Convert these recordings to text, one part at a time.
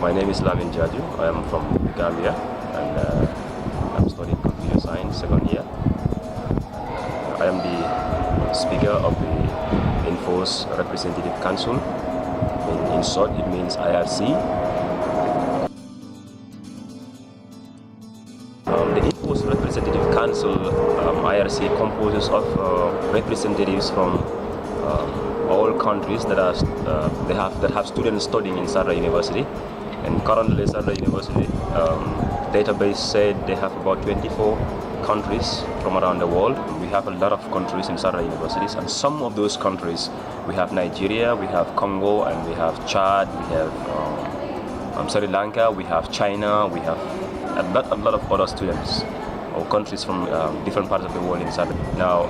My name is Jarju. I am from the Gambia and I'm studying computer science second year. I am the speaker of the INSFOS Representative Council. In short, it means IRC. The INSFOS Representative Council, IRC, composes of representatives from all countries that have students studying in Sharda University. And currently, Sharda University database said they have about 24 countries from around the world. We have a lot of countries in Sharda universities, and some of those countries, we have Nigeria, we have Congo, and we have Chad, we have Sri Lanka, we have China, we have a lot of other students or countries from different parts of the world in Sharda. Now,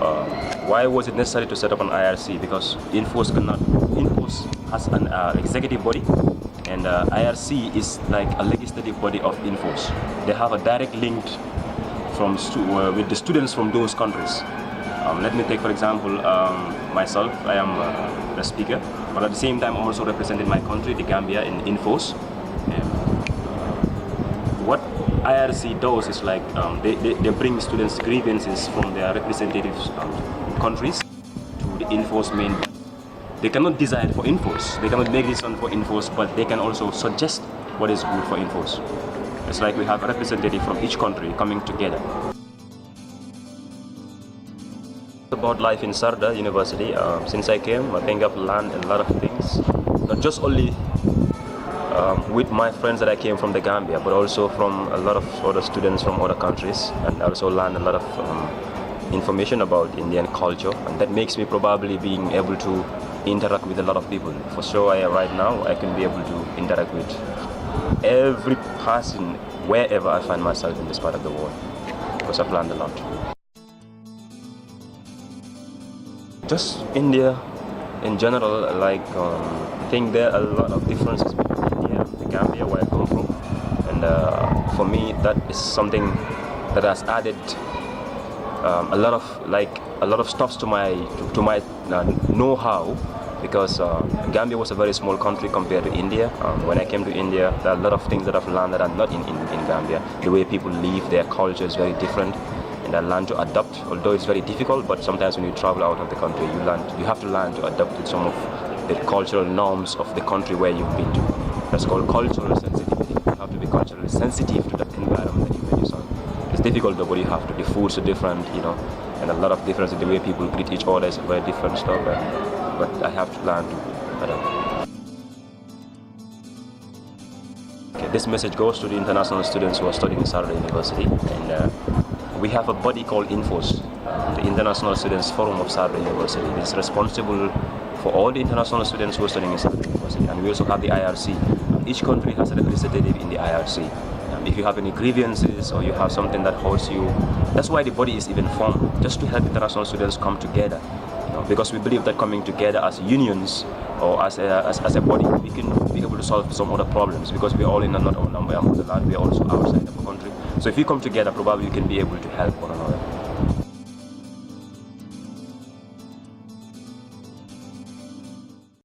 why was it necessary to set up an IRC? Because INSFOS has an executive body, and IRC is like a legislative body of INSFOS. They have a direct link with the students from those countries. Let me take, for example, myself. I am the speaker, but at the same time, I'm also representing my country, the Gambia, in INSFOS. What IRC does is like they bring students' grievances from their representative countries to the INSFOS main. They cannot decide for INSFOS. They cannot make decisions for INSFOS, but they can also suggest what is good for INSFOS. It's like we have a representative from each country coming together. About life in Sharda University, since I came, I think I've learned a lot of things. Not just only with my friends that I came from the Gambia, but also from a lot of other students from other countries, and I also learned a lot of information about Indian culture, and that makes me probably being able to interact with a lot of people. For sure, right now I can be able to interact with every person wherever I find myself in this part of the world, because I've learned a lot. Just India in general, like I think there are a lot of differences between India and the Gambia, where I come from, and for me that is something that has added a lot of stuff to my know-how, because Gambia was a very small country compared to India. When I came to India, there are a lot of things that I've learned that are not in Gambia. The way people live, their culture is very different, and I learned to adapt, although it's very difficult. But sometimes when you travel out of the country, you have to learn to adapt to some of the cultural norms of the country where you've been to. That's called cultural sensitivity. You have to be culturally sensitive to that environment that you made yourself. It's difficult though, but you have to. The food's so different, and a lot of difference in the way people greet each other is very different stuff. But I have to learn to adapt. Okay, this message goes to the international students who are studying in Sharda University, and we have a body called INSFOS, the International Students Forum of Sharda University. It is responsible for all the international students who are studying in Sharda University, and we also have the IRC. Each country has a representative in the IRC. If you have any grievances or you have something that hurts you, that's why the body is even formed, just to help international students come together. Because we believe that coming together as unions or as a body, we can be able to solve some other problems, because we are all in not only the land, we are also outside of the country. So if we come together, probably we can be able to help one another.